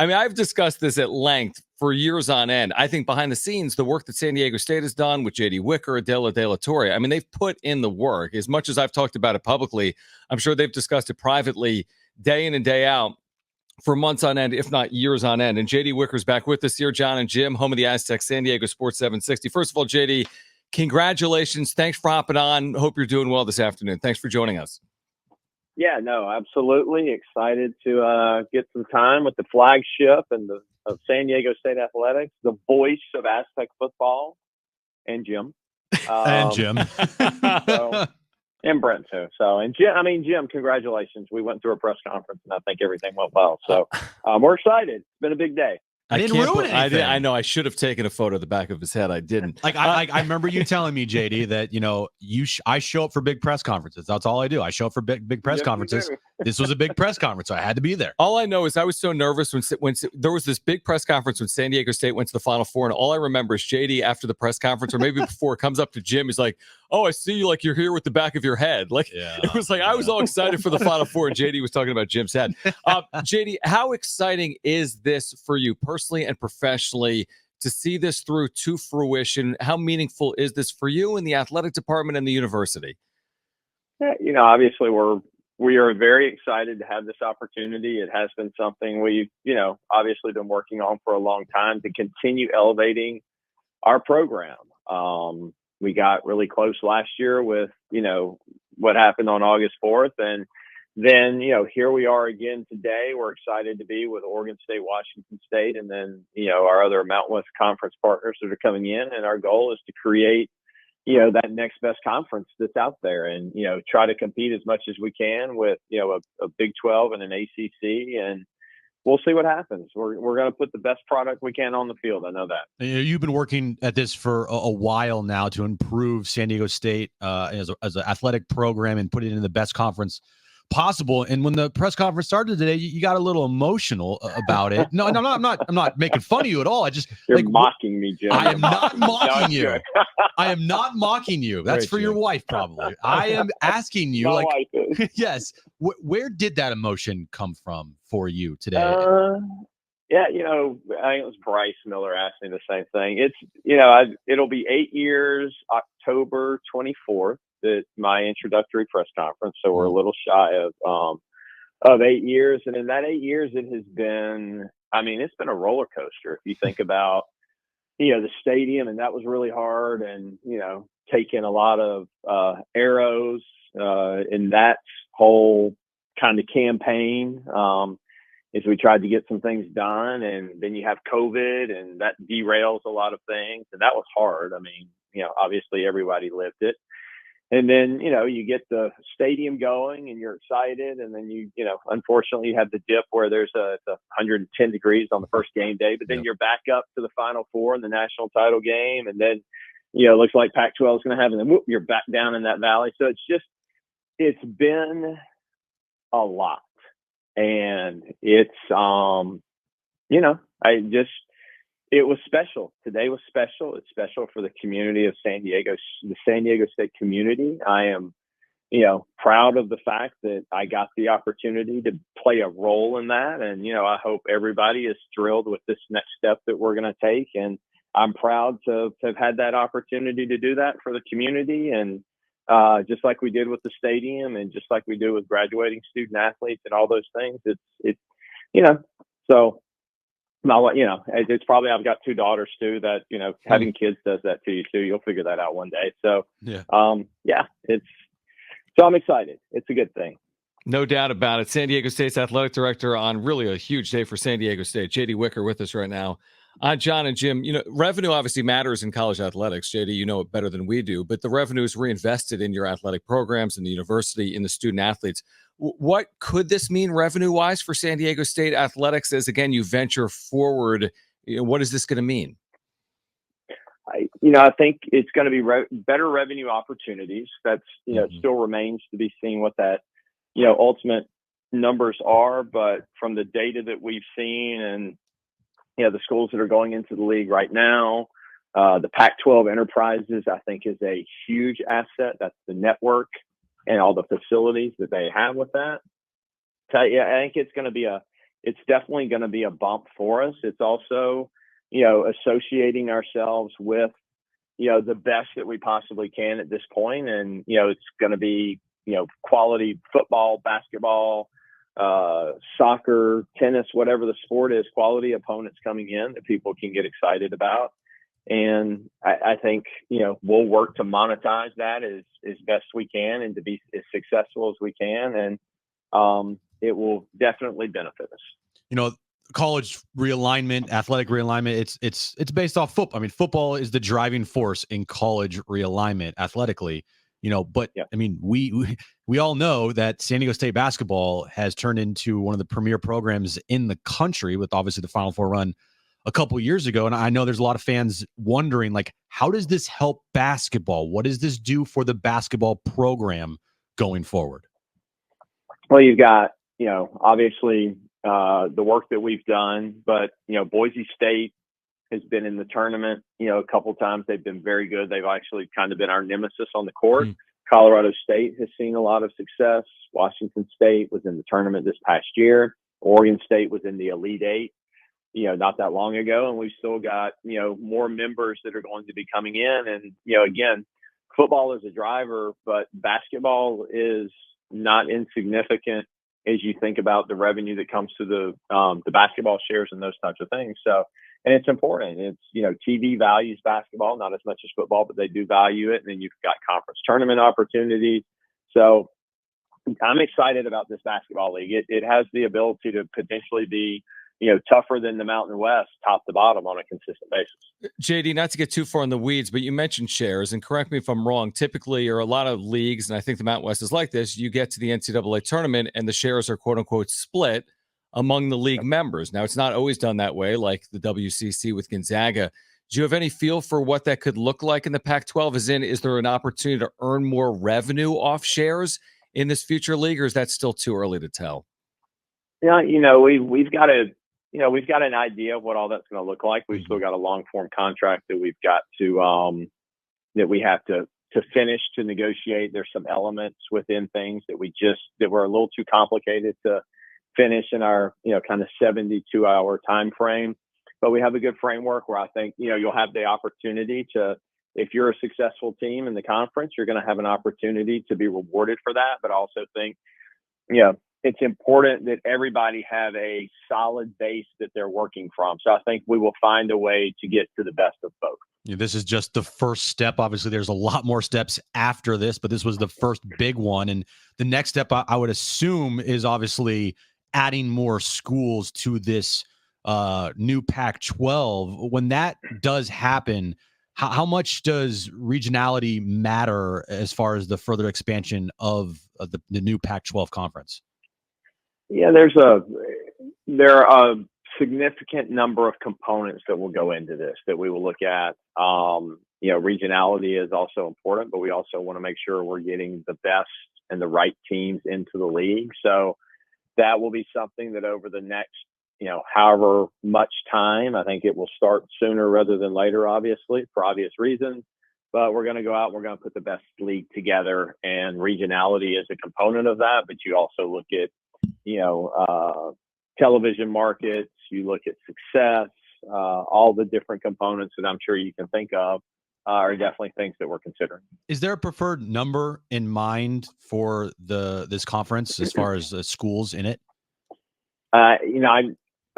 I mean, I've discussed this at length for years on end. I think behind the scenes, the work that San Diego State has done with J.D. Wicker, Adela De La Torre, I mean, they've put in the work. As much as I've talked about it publicly, I'm sure they've discussed it privately day in and day out for months on end, if not years on end. And J.D. Wicker's back with us here, John and Jim, home of the Aztecs, San Diego Sports 760. First of all, J.D., congratulations. Thanks for hopping on. Hope you're doing well this afternoon. Thanks for joining us. Yeah, no, absolutely. Excited to get some time with the flagship and of San Diego State Athletics, the voice of Aztec football, and Jim. And Jim. And Brent, too. So, and Jim, congratulations. We went through a press conference, and I think everything went well. So we're excited. It's been a big day. I didn't ruin anything. I know. I should have taken a photo of the back of his head. I didn't. I remember you telling me, JD, that I show up for big press conferences. That's all I do. I show up for big press conferences. This was a big press conference, so I had to be there. All I know is I was so nervous when there was this big press conference when San Diego State went to the Final Four, and all I remember is JD after the press conference, or maybe before, comes up to Jim. He's like, "Oh, I see you. Like you're here with the back of your head." Like it was like I was all excited for the Final Four, and JD was talking about Jim's head. JD, how exciting is this for you personally and professionally to see this through to fruition? How meaningful is this for you in the athletic department and the university? Yeah, obviously we are very excited to have this opportunity. It has been something we've, obviously been working on for a long time to continue elevating our program. We got really close last year with, what happened on August 4th. And then, here we are again today. We're excited to be with Oregon State, Washington State, and then, our other Mountain West Conference partners that are coming in. And our goal is to create, that next best conference that's out there and, try to compete as much as we can with, a Big 12 and an ACC. And we'll see what happens. We're going to put the best product we can on the field. I know that. You've been working at this for a while now to improve San Diego State as an athletic program and put it in the best conference possible. And when the press conference started today, you got a little emotional about it. No, I'm not making fun of you at all. You're mocking me, Jim. I am not mocking you. I am not mocking you. That's for your wife, probably. I am asking you, yes. Where did that emotion come from for you today? Yeah, I think it was Bryce Miller asked me the same thing. It's, it'll be 8 years, October 24th. It's my introductory press conference, so we're a little shy of 8 years. And in that 8 years, it has been, it's been a roller coaster. If you think about, the stadium, and that was really hard, and, taking a lot of arrows in that whole kind of campaign as we tried to get some things done. And then you have COVID, and that derails a lot of things. And that was hard. Obviously everybody lived it. And then, you get the stadium going and you're excited. And then unfortunately you have the dip where it's 110 degrees on the first game day, but then you're back up to the Final Four in the national title game. And then, it looks like Pac-12 is going to have, and then you're back down in that valley. So it's been a lot. And it's, it was special. Today was special. It's special for the community of San Diego, the San Diego State community. I am, proud of the fact that I got the opportunity to play a role in that. And, I hope everybody is thrilled with this next step that we're going to take. And I'm proud to have had that opportunity to do that for the community. And just like we did with the stadium and just like we do with graduating student athletes and all those things, so. It's probably, I've got two daughters too that, having kids does that to you too. You'll figure that out one day. So, so I'm excited. It's a good thing. No doubt about it. San Diego State's athletic director on really a huge day for San Diego State. J.D. Wicker with us right now. John and Jim, revenue obviously matters in college athletics. JD, you know it better than we do, but the revenue is reinvested in your athletic programs, in the university, in the student athletes. What could this mean revenue-wise for San Diego State athletics as, again, you venture forward? What is this going to mean? I think it's going to be better revenue opportunities. That's, it still remains to be seen what that, ultimate numbers are. But from the data that we've seen and, the schools that are going into the league right now, the Pac-12 enterprises, I think, is a huge asset. That's the network and all the facilities that they have with that. I think it's going to be it's definitely going to be a bump for us. It's also, you know, associating ourselves with, you know, the best that we possibly can at this point. And, you know, it's going to be, you know, quality football, basketball, soccer, tennis, whatever the sport is, quality opponents coming in that people can get excited about. And I think, you know, we'll work to monetize that as best we can and to be as successful as we can. And it will definitely benefit us. You know, college realignment, athletic realignment, it's based off football. I mean, football is the driving force in college realignment athletically, you know, but yeah. I mean, we all know that San Diego State basketball has turned into one of the premier programs in the country with obviously the Final Four run a couple of years ago. And I know there's a lot of fans wondering, like, how does this help basketball? What does this do for the basketball program going forward? Well, you've got, you know, obviously the work that we've done, but, you know, Boise State has been in the tournament, you know, a couple of times. They've been very good. They've actually kind of been our nemesis on the court. Colorado State has seen a lot of success. Washington State was in the tournament this past year. Oregon State was in the Elite Eight, you know, not that long ago. And we've still got, you know, more members that are going to be coming in. And, you know, again, football is a driver, but basketball is not insignificant as you think about the revenue that comes to the basketball shares and those types of things. So, and it's important. It's, you know, TV values basketball, not as much as football, but they do value it. And then you've got conference tournament opportunities. So I'm excited about this basketball league. It has the ability to potentially be, you know, tougher than the Mountain West, top to bottom on a consistent basis. JD, not to get too far in the weeds, but you mentioned shares, and correct me if I'm wrong. Typically, or a lot of leagues, and I think the Mountain West is like this, you get to the NCAA tournament and the shares are quote unquote split among the league members. Now, it's not always done that way, like the WCC with Gonzaga. Do you have any feel for what that could look like in the Pac-12? Is there an opportunity to earn more revenue off shares in this future league, or is that still too early to tell? Yeah, you know, we've got an idea of what all that's going to look like. We've still got a long form contract that we've got to that we have to finish to negotiate. There's some elements within things that were a little too complicated to finish in our, you know, kind of 72-hour time frame. But we have a good framework where I think, you know, you'll have the opportunity to, if you're a successful team in the conference, you're going to have an opportunity to be rewarded for that. But I also think, you know, it's important that everybody have a solid base that they're working from. So I think we will find a way to get to the best of both. Yeah, this is just the first step. Obviously, there's a lot more steps after this, but this was the first big one. And the next step, I would assume, is obviously adding more schools to this new Pac-12. When that does happen, how much does regionality matter as far as the further expansion of the new Pac-12 conference? Yeah, there are a significant number of components that will go into this that we will look at. You know, regionality is also important, but we also want to make sure we're getting the best and the right teams into the league. So that will be something that over the next, you know, however much time, I think it will start sooner rather than later, obviously, for obvious reasons. But we're going to go out, we're going to put the best league together, and regionality is a component of that. But you also look at, you know, television markets, you look at success, all the different components that I'm sure you can think of are definitely things that we're considering. Is there a preferred number in mind for this conference as far as schools in it? You know,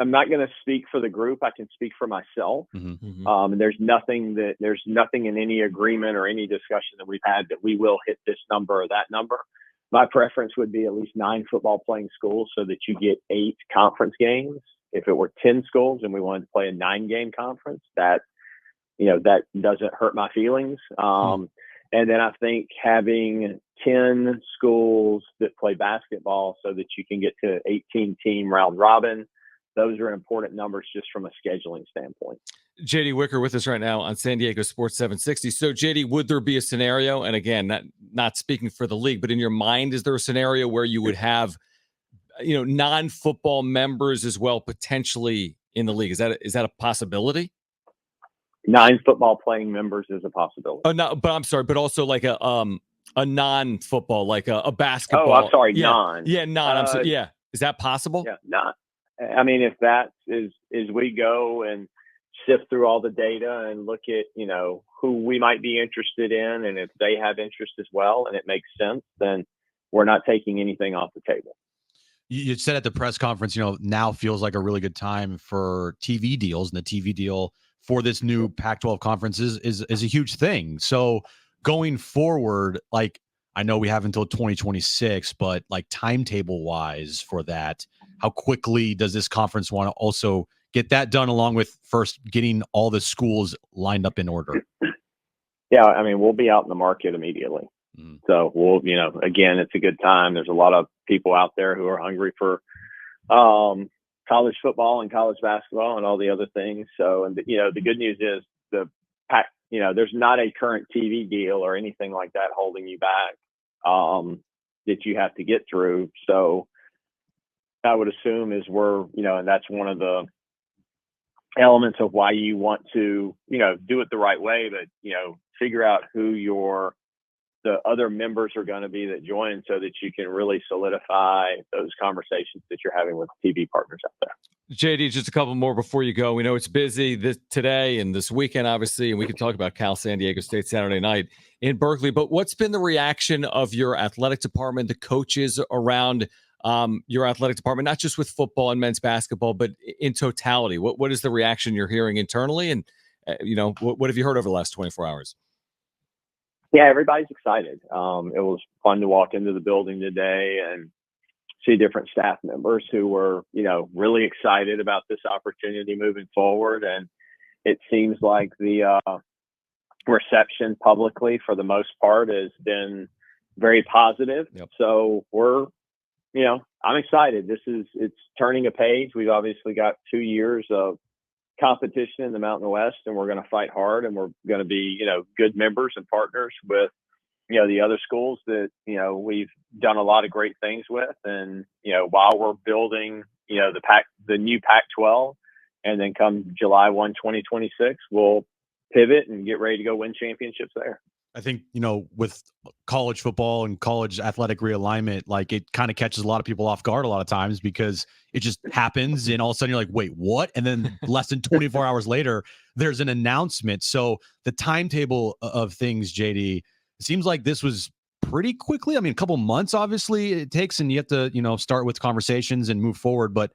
I'm not going to speak for the group. I can speak for myself. And there's nothing in any agreement or any discussion that we've had that we will hit this number or that number. My preference would be at least 9 football playing schools so that you get 8 conference games. If it were 10 schools and we wanted to play a 9-game conference, that, you know, that doesn't hurt my feelings. And then I think having 10 schools that play basketball so that you can get to 18-team round robin, those are important numbers just from a scheduling standpoint. JD Wicker with us right now on San Diego Sports 760. So, JD, would there be a scenario, and again, not speaking for the league, but in your mind, is there a scenario where you would have, you know, non-football members as well potentially in the league? Is that a possibility? 9 football playing members is a possibility. Oh no, but I'm sorry, but also like a non-football, like a basketball. Oh, I'm sorry, yeah. non. Yeah, non. I'm sorry. Yeah, is that possible? Yeah, not. I mean, if that is we go and sift through all the data and look at, who we might be interested in, and if they have interest as well, and it makes sense, then we're not taking anything off the table. You said at the press conference, now feels like a really good time for TV deals, and the TV deal for this new Pac-12 conference is a huge thing. So going forward, like, I know we have until 2026, but like timetable wise for that, how quickly does this conference want to also get that done, along with first getting all the schools lined up in order? Yeah, I mean, we'll be out in the market immediately. So we'll, again, it's a good time. There's a lot of people out there who are hungry for college football and college basketball and all the other things. So, and the good news is the Pac, there's not a current TV deal or anything like that holding you back that you have to get through. So I would assume is we're, and that's one of the elements of why you want to, do it the right way, but, figure out who the other members are going to be that join, so that you can really solidify those conversations that you're having with TV partners out there. JD, just a couple more before you go. We know it's busy today and this weekend, obviously, and we can talk about Cal San Diego State Saturday night in Berkeley. But what's been the reaction of your athletic department, the coaches around your athletic department, not just with football and men's basketball, but in totality? What is the reaction you're hearing internally? And, what have you heard over the last 24 hours? Yeah, everybody's excited. It was fun to walk into the building today and see different staff members who were, really excited about this opportunity moving forward. And it seems like the reception publicly, for the most part, has been very positive. Yep. So we're, I'm excited. It's turning a page. We've obviously got 2 years of competition in the Mountain West, and we're going to fight hard, and we're going to be, good members and partners with, the other schools that, we've done a lot of great things with. And, while we're building, the new Pac-12, and then come July 1, 2026, we'll pivot and get ready to go win championships there. I think, with college football and college athletic realignment, like, it kind of catches a lot of people off guard a lot of times, because it just happens and all of a sudden you're like, wait, what? And then less than 24 hours later, there's an announcement. So the timetable of things, JD, it seems like this was pretty quickly. I mean, a couple months, obviously, it takes, and you have to, start with conversations and move forward. But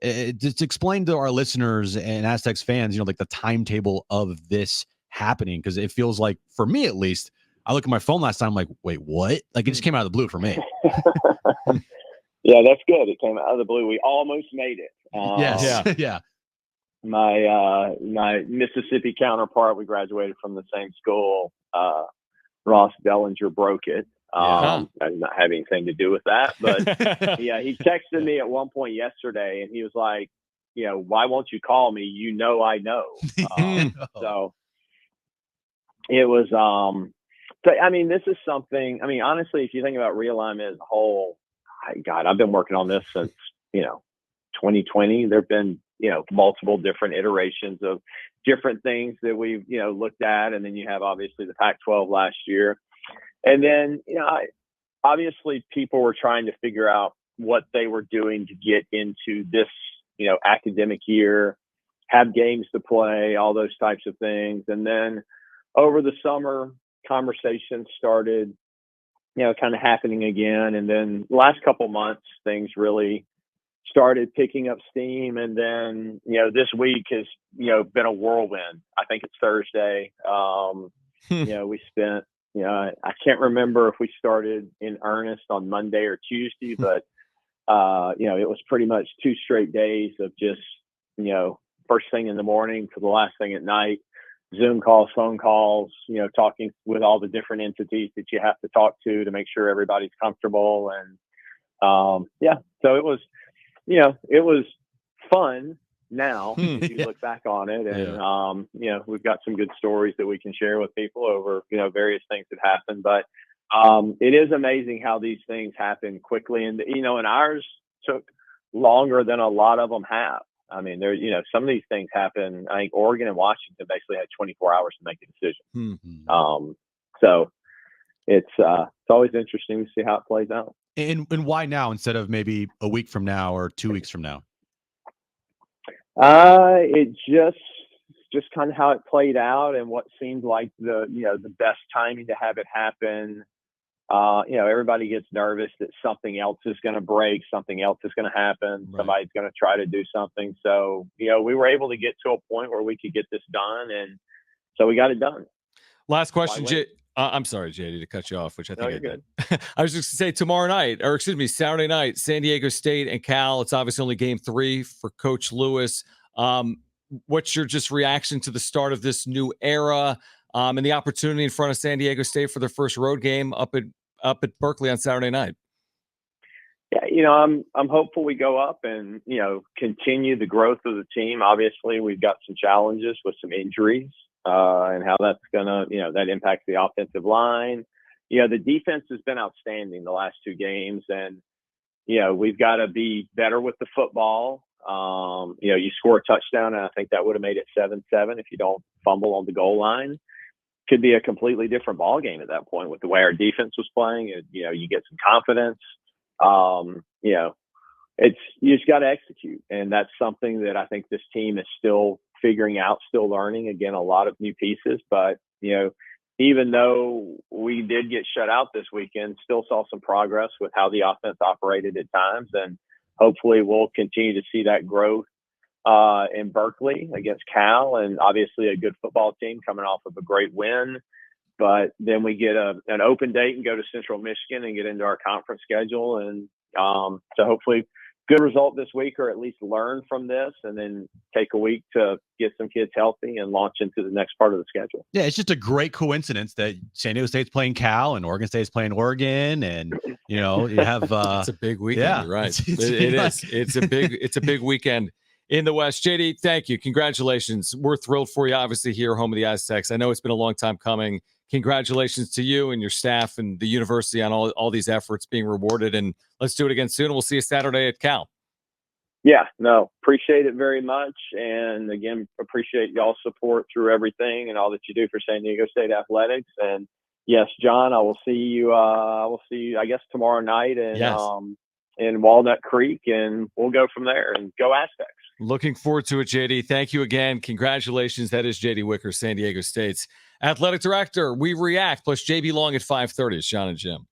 just explain to our listeners and Aztecs fans, like, the timetable of this happening, because it feels like, for me at least, I look at my phone last time, I'm like, wait, what? Like, it just came out of the blue for me. Yeah, that's good. It came out of the blue. We almost made it. Yes. Yeah. My Mississippi counterpart, we graduated from the same school. Ross Bellinger broke it. I did not have anything to do with that, but yeah, he texted me at one point yesterday, and he was like, why won't you call me? I know. So it was, I mean, this is something, I mean, honestly, if you think about realignment as a whole, God, I've been working on this since, 2020. There've been, multiple different iterations of different things that we've, looked at. And then you have obviously the Pac-12 last year. And then, obviously people were trying to figure out what they were doing to get into this, academic year, have games to play, all those types of things. And then over the summer, conversations started, kind of happening again. And then the last couple months, things really started picking up steam. And then, this week has, been a whirlwind. I think it's Thursday. We spent, I can't remember if we started in earnest on Monday or Tuesday, but, it was pretty much 2 straight days of just, first thing in the morning to the last thing at night, Zoom calls, phone calls, talking with all the different entities that you have to talk to make sure everybody's comfortable. And, so it was, it was fun now if you look back on it. And, we've got some good stories that we can share with people over, various things that happened. But it is amazing how these things happen quickly. And, and ours took longer than a lot of them have. I mean, there, some of these things happen. I think Oregon and Washington basically had 24 hours to make a decision. So it's always interesting to see how it plays out. And why now instead of maybe a week from now or 2 weeks from now? It just kind of how it played out and what seemed like the best timing to have it happen. Everybody gets nervous that something else is going to break, something else is going to happen, Right. somebody's going to try to do something. So, we were able to get to a point where we could get this done, and so we got it done. Last question, Why wait? I'm sorry, JD, to cut you off, which I No, think you're I did. I was just going to say Saturday night, San Diego State and Cal. It's obviously only game 3 for Coach Lewis. What's your just reaction to the start of this new era and the opportunity in front of San Diego State for their first road game up at Berkeley on Saturday night? Yeah, I'm hopeful we go up and continue the growth of the team. Obviously, we've got some challenges with some injuries and how that's gonna that impacts the offensive line. The defense has been outstanding the last 2 games, and we've got to be better with the football. You score a touchdown, and I think that would have made it 7-7 if you don't fumble on the goal line. Could be a completely different ball game at that point with the way our defense was playing. And, you get some confidence. You just got to execute, and that's something that I think this team is still figuring out, still learning. Again, a lot of new pieces, but even though we did get shut out this weekend, still saw some progress with how the offense operated at times, and hopefully we'll continue to see that growth in Berkeley against Cal, and obviously a good football team coming off of a great win. But then we get an open date and go to Central Michigan and get into our conference schedule, and so hopefully good result this week, or at least learn from this, and then take a week to get some kids healthy and launch into the next part of the schedule. Yeah, it's just a great coincidence that San Diego State's playing Cal and Oregon State's playing Oregon, and you have it's a big weekend. Yeah, You're right. It is. like... It's a big weekend in the West. JD, thank you. Congratulations. We're thrilled for you, obviously, here, home of the Aztecs. I know it's been a long time coming. Congratulations to you and your staff and the university on all these efforts being rewarded. And let's do it again soon. We'll see you Saturday at Cal. Yeah, no, appreciate it very much. And again, appreciate y'all's support through everything and all that you do for San Diego State athletics. And yes, John, I will see you, I guess, tomorrow night in Walnut Creek, and we'll go from there, and go Aztecs. Looking forward to it, JD. Thank you again. Congratulations. That is JD Wicker, San Diego State's athletic director. We react, plus JB Long at 5:30. It's Sean and Jim.